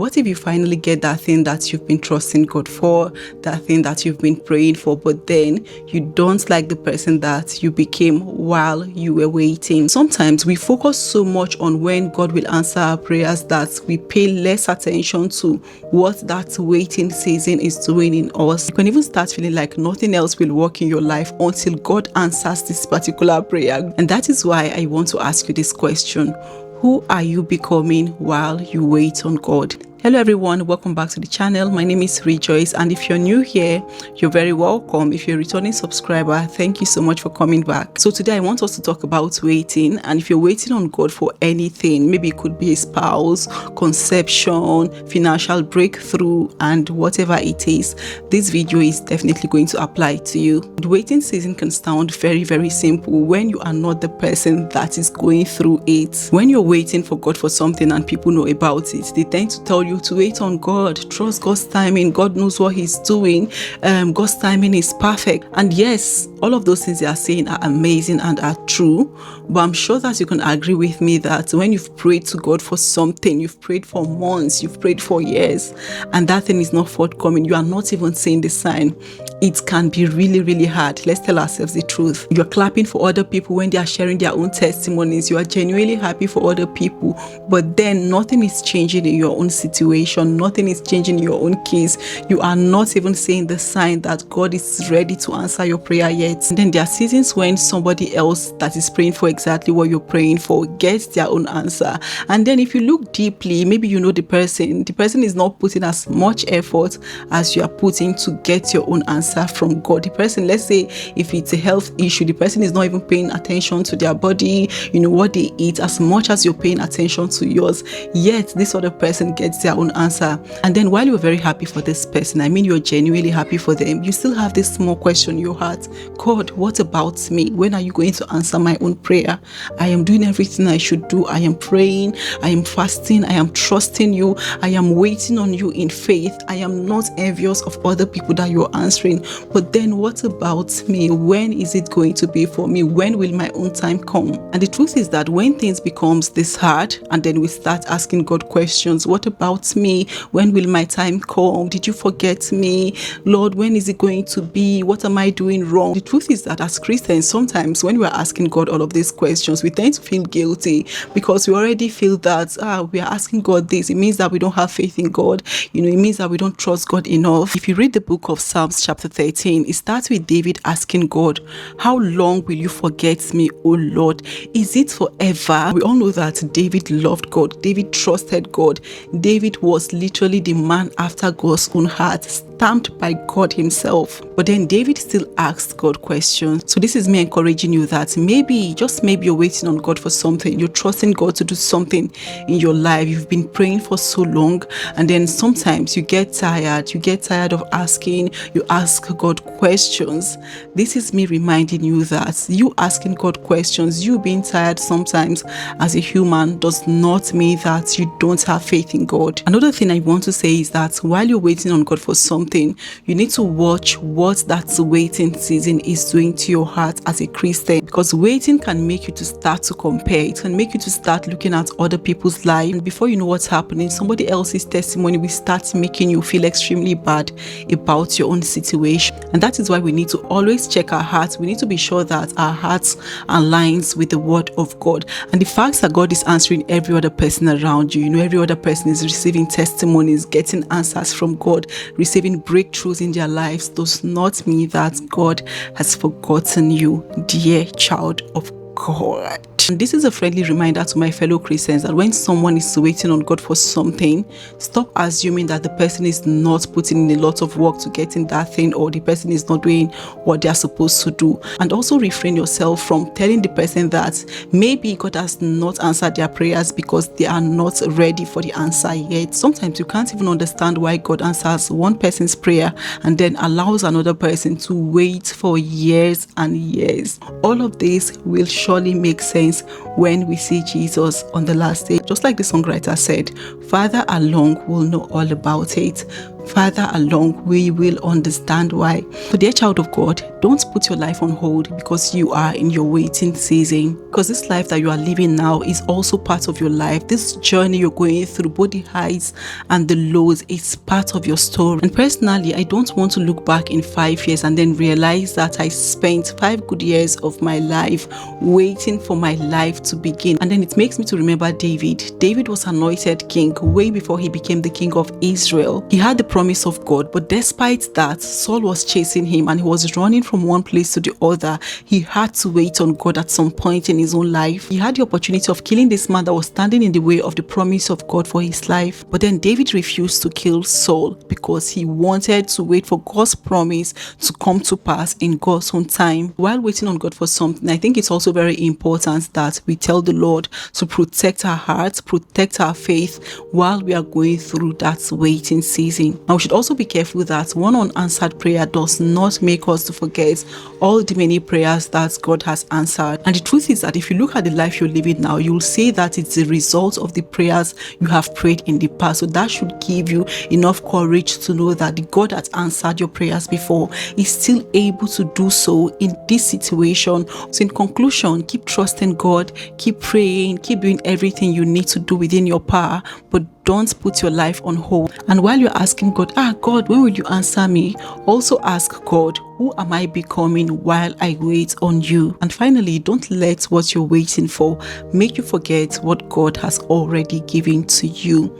What if you finally get that thing that you've been trusting God for, that thing that you've been praying for, but then you don't like the person that you became while you were waiting? Sometimes we focus so much on when God will answer our prayers that we pay less attention to what that waiting season is doing in us. You can even start feeling like nothing else will work in your life until God answers this particular prayer. And that is why I want to ask you this question. Who are you becoming while you wait on God? Hello everyone, welcome back to the channel. My name is Rejoice, and if you're new here, you're very welcome. If you're a returning subscriber, thank you so much for coming back. So today I want us to talk about waiting, and if you're waiting on God for anything, maybe it could be a spouse, conception, financial breakthrough, and whatever it is, this video is definitely going to apply to you. The waiting season can sound very, very simple when you are not the person that is going through it. When you're waiting for God for something and people know about it, they tend to tell you to wait on God, trust God's timing, God knows what He's doing, God's timing is perfect. And yes, all of those things they are saying are amazing and are true, but I'm sure that you can agree with me that when you've prayed to God for something, you've prayed for months, you've prayed for years, and that thing is not forthcoming, you are not even seeing the sign, it can be really, really hard. Let's tell ourselves the truth. You're clapping for other people when they are sharing their own testimonies. You are genuinely happy for other people, but then nothing is changing in your own situation. Nothing is changing in your own case. You are not even seeing the sign that God is ready to answer your prayer yet. And then there are seasons when somebody else that is praying for exactly what you're praying for gets their own answer. And then if you look deeply, maybe you know the person is not putting as much effort as you are putting to get your own answer from God. The person, let's say if it's a health issue, the person is not even paying attention to their body, what they eat, as much as you're paying attention to yours, yet this other person gets their own answer. And then while you're very happy for this person, you're genuinely happy for them, you still have this small question in your heart. God, what about me? When are you going to answer my own prayer? I am doing everything I should do. I am praying, I am fasting, I am trusting you, I am waiting on you in faith. I am not envious of other people that you're answering. But then what about me? When is it going to be for me? When will my own time come? And the truth is that when things becomes this hard and then we start asking God questions, what about me? When will my time come? Did you forget me? Lord, when is it going to be? What am I doing wrong? The truth is that as Christians, sometimes when we're asking God all of these questions, we tend to feel guilty because we already feel that we are asking God this. It means that we don't have faith in God. It means that we don't trust God enough. If you read the book of Psalms chapter 13, it starts with David asking God, how long will you forget me, O Lord? Is it forever? We all know that David loved God. David trusted God. David was literally the man after God's own heart, stamped by God himself. But then David still asked God questions. So this is me encouraging you that maybe, just maybe, you're waiting on God for something. You're trusting God to do something in your life. You've been praying for so long, and then sometimes you get tired. You get tired of asking. You ask God questions. This is me reminding you that you asking God questions, you being tired sometimes as a human, does not mean that you don't have faith in God. Another thing I want to say is that while you're waiting on God for something, you need to watch what that waiting season is doing to your heart as a Christian, because waiting can make you to start to compare. It can make you to start looking at other people's lives, and before you know what's happening, somebody else's testimony will start making you feel extremely bad about your own situation. And that is why we need to always check our hearts. We need to be sure that our hearts aligns with the word of God. And the fact that God is answering every other person around you, every other person is receiving testimonies, getting answers from God, receiving breakthroughs in their lives, does not mean that God has forgotten you, dear child of God. And this is a friendly reminder to my fellow Christians that when someone is waiting on God for something, stop assuming that the person is not putting in a lot of work to get in that thing, or the person is not doing what they are supposed to do. And also refrain yourself from telling the person that maybe God has not answered their prayers because they are not ready for the answer yet. Sometimes you can't even understand why God answers one person's prayer and then allows another person to wait for years and years. All of this will surely make sense when we see Jesus on the last day. Just like the songwriter said, Father alone will know all about it. Further along, we will understand why. So dear child of God, don't put your life on hold because you are in your waiting season. Because this life that you are living now is also part of your life. This journey you're going through, both the highs and the lows, is part of your story. And personally, I don't want to look back in 5 years and then realize that I spent 5 good years of my life waiting for my life to begin. And then it makes me to remember David. David was anointed king way before he became the king of Israel. He had the promise of God, but despite that, Saul was chasing him and he was running from one place to the other. He had to wait on God at some point in his own life. He had the opportunity of killing this man that was standing in the way of the promise of God for his life. But then David refused to kill Saul because he wanted to wait for God's promise to come to pass in God's own time. While waiting on God for something, I think it's also very important that we tell the Lord to protect our hearts, protect our faith while we are going through that waiting season. And we should also be careful that one unanswered prayer does not make us to forget all the many prayers that God has answered. And the truth is that if you look at the life you're living now, you'll see that it's the result of the prayers you have prayed in the past. So that should give you enough courage to know that the God that answered your prayers before is still able to do so in this situation. So in conclusion, keep trusting God, keep praying, keep doing everything you need to do within your power, but don't put your life on hold. And while you're asking God, God, when will you answer me? Also ask God, who am I becoming while I wait on you? And finally, don't let what you're waiting for make you forget what God has already given to you.